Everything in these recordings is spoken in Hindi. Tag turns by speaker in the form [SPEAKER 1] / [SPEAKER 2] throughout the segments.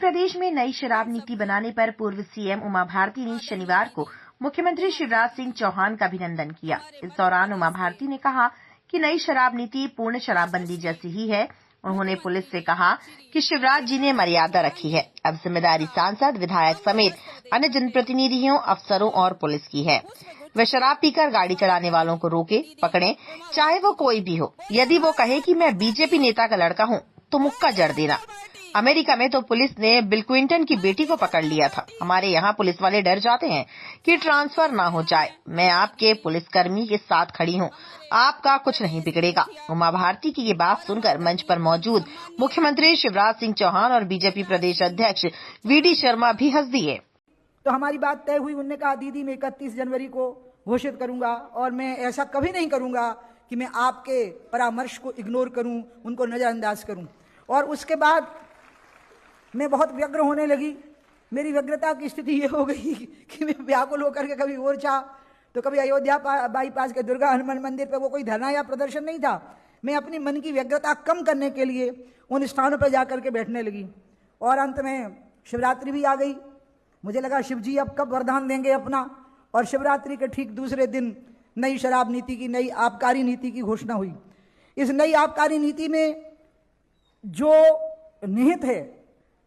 [SPEAKER 1] प्रदेश में नई शराब नीति बनाने पर पूर्व सीएम उमा भारती ने शनिवार को मुख्यमंत्री शिवराज सिंह चौहान का अभिनंदन किया। इस दौरान उमा भारती ने कहा कि नई शराब नीति पूर्ण शराबबंदी जैसी ही है। उन्होंने पुलिस से कहा कि शिवराज जी ने मर्यादा रखी है। अब जिम्मेदारी सांसद, विधायक समेत अन्य जनप्रतिनिधियों, अफसरों और पुलिस की है। वे शराब पीकर गाड़ी चलाने वालों को रोके, पकड़े, चाहे वो कोई भी हो। यदि वो कहे कि मैं बीजेपी नेता का लड़का हूँ तो मुक्का जड़ देना। अमेरिका में तो पुलिस ने बिल क्लिंटन की बेटी को पकड़ लिया था। हमारे यहाँ पुलिस वाले डर जाते हैं कि ट्रांसफर ना हो जाए। मैं आपके पुलिसकर्मी के साथ खड़ी हूँ, आपका कुछ नहीं बिगड़ेगा। उमा भारती की ये बात सुनकर मंच पर मौजूद मुख्यमंत्री शिवराज सिंह चौहान और बीजेपी प्रदेश अध्यक्ष वीडी शर्मा भी हंस दिए।
[SPEAKER 2] तो हमारी बात तय हुई। उन्होंने कहा दीदी मैं 31 जनवरी को घोषित करूंगा और मैं ऐसा कभी नहीं करूंगा कि मैं आपके परामर्श को इग्नोर करूं, उनको नजरअंदाज करूं। और उसके बाद मैं बहुत व्यग्र होने लगी। मेरी व्यग्रता की स्थिति ये हो गई कि मैं व्याकुल होकर के कभी ओरछा तो कभी अयोध्या बाईपास के दुर्गा हनुमान मंदिर पे वो कोई धरना या प्रदर्शन नहीं था। मैं अपनी मन की व्यग्रता कम करने के लिए उन स्थानों पर जाकर के बैठने लगी। और अंत में शिवरात्रि भी आ गई। मुझे लगा शिव जी अब कब वरदान देंगे अपना। और शिवरात्रि के ठीक दूसरे दिन नई शराब नीति की, नई आबकारी नीति की घोषणा हुई। इस नई आबकारी नीति में जो निहित है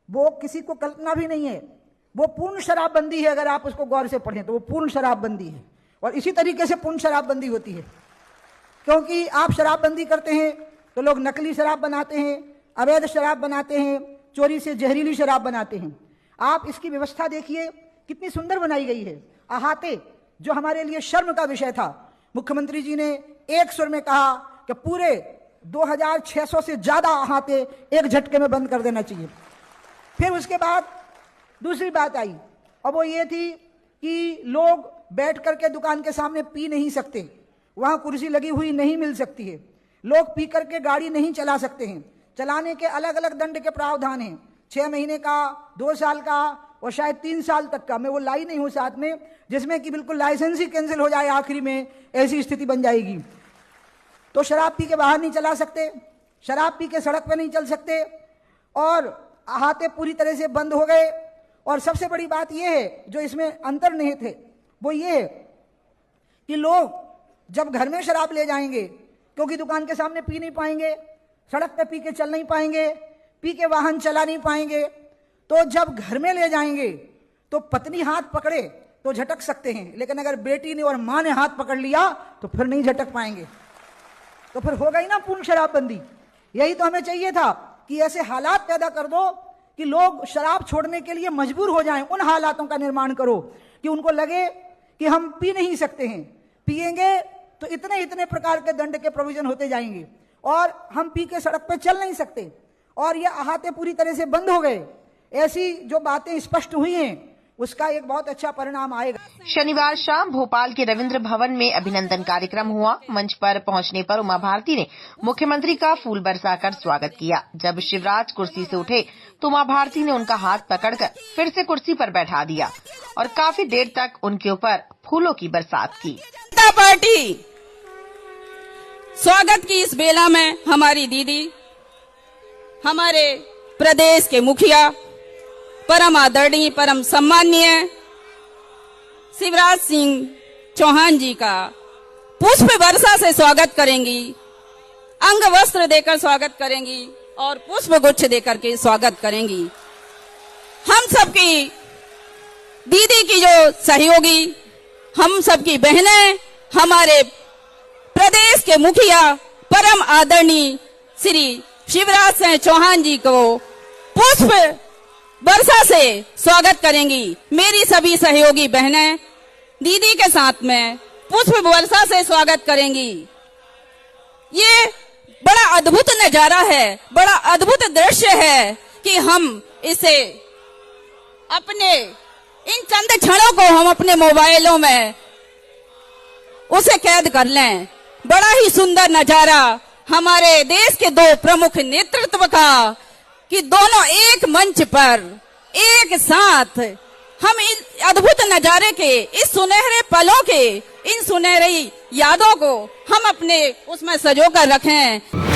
[SPEAKER 2] वो किसी को कल्पना भी नहीं है। वो पूर्ण शराबबंदी है। अगर आप उसको गौर से पढ़ें तो वो पूर्ण शराबबंदी है। और इसी तरीके से पूर्ण शराबबंदी होती है, क्योंकि आप शराबबंदी करते हैं तो लोग नकली शराब बनाते हैं, अवैध शराब बनाते हैं, चोरी से जहरीली शराब बनाते हैं। आप इसकी व्यवस्था देखिए कितनी सुंदर बनाई गई है। अहाते, जो हमारे लिए शर्म का विषय था, मुख्यमंत्री जी ने एक सुर में कहा कि पूरे 2600 से ज्यादा अहाते एक झटके में बंद कर देना चाहिए। फिर उसके बाद दूसरी बात आई और वो ये थी कि लोग बैठ करके दुकान के सामने पी नहीं सकते, वहां कुर्सी लगी हुई नहीं मिल सकती है। लोग पी करके गाड़ी नहीं चला सकते हैं। चलाने के अलग अलग दंड के प्रावधान हैं, 6 महीने का, 2 साल का और शायद 3 साल तक का। मैं वो लाई नहीं हूं साथ में, जिसमें कि बिल्कुल लाइसेंस ही कैंसिल हो जाए आखिरी में, ऐसी स्थिति बन जाएगी। तो शराब पी के बाहर नहीं चला सकते, शराब पी के सड़क पे नहीं चल सकते और अहाते पूरी तरह से बंद हो गए। और सबसे बड़ी बात यह है जो इसमें अंतर्निहित है, वो ये है कि लोग जब घर में शराब ले जाएंगे, क्योंकि दुकान के सामने पी नहीं पाएंगे, सड़क पे पी के चल नहीं पाएंगे, पी के वाहन चला नहीं पाएंगे, तो जब घर में ले जाएंगे तो पत्नी हाथ पकड़े तो झटक सकते हैं, लेकिन अगर बेटी ने और मां ने हाथ पकड़ लिया तो फिर नहीं झटक पाएंगे। तो फिर हो गई ना पूर्ण शराबबंदी। यही तो हमें चाहिए था कि ऐसे हालात पैदा कर दो कि लोग शराब छोड़ने के लिए मजबूर हो जाएं। उन हालातों का निर्माण करो कि उनको लगे कि हम पी नहीं सकते हैं, पिएंगे तो इतने इतने प्रकार के दंड के प्रोविजन होते जाएंगे और हम पी के सड़क पे चल नहीं सकते और ये अहाते पूरी तरह से बंद हो गए। ऐसी जो बातें स्पष्ट हुई हैं उसका एक बहुत अच्छा परिणाम आएगा।
[SPEAKER 1] शनिवार शाम भोपाल के रविंद्र भवन में अभिनंदन कार्यक्रम हुआ। मंच पर पहुंचने पर उमा भारती ने मुख्यमंत्री का फूल बरसाकर स्वागत किया। जब शिवराज कुर्सी से उठे तो उमा भारती ने उनका हाथ पकड़कर फिर से कुर्सी पर बैठा दिया और काफी देर तक उनके ऊपर फूलों की बरसात की।
[SPEAKER 3] जनता पार्टी स्वागत की इस बेला में हमारी दीदी, हमारे प्रदेश के मुखिया, परम आदरणीय, परम सम्माननीय शिवराज सिंह चौहान जी का पुष्प वर्षा से स्वागत करेंगी, अंग वस्त्र देकर स्वागत करेंगी और पुष्प गुच्छ देकर के स्वागत करेंगी। हम सबकी दीदी की जो सहयोगी, हम सबकी बहनें, हमारे प्रदेश के मुखिया परम आदरणीय श्री शिवराज सिंह चौहान जी को पुष्प वर्षा से स्वागत करेंगी। मेरी सभी सहयोगी बहनें दीदी के साथ में पुष्प वर्षा से स्वागत करेंगी। ये बड़ा अद्भुत नजारा है, बड़ा अद्भुत दृश्य है कि हम इसे अपने इन चंद क्षणों को हम अपने मोबाइलों में उसे कैद कर लें। बड़ा ही सुंदर नजारा हमारे देश के 2 प्रमुख नेतृत्व का कि दोनों एक मंच पर एक साथ हम इस अद्भुत नजारे के, इस सुनहरे पलों के, इन सुनहरी यादों को हम अपने उसमें सजो कर रखें।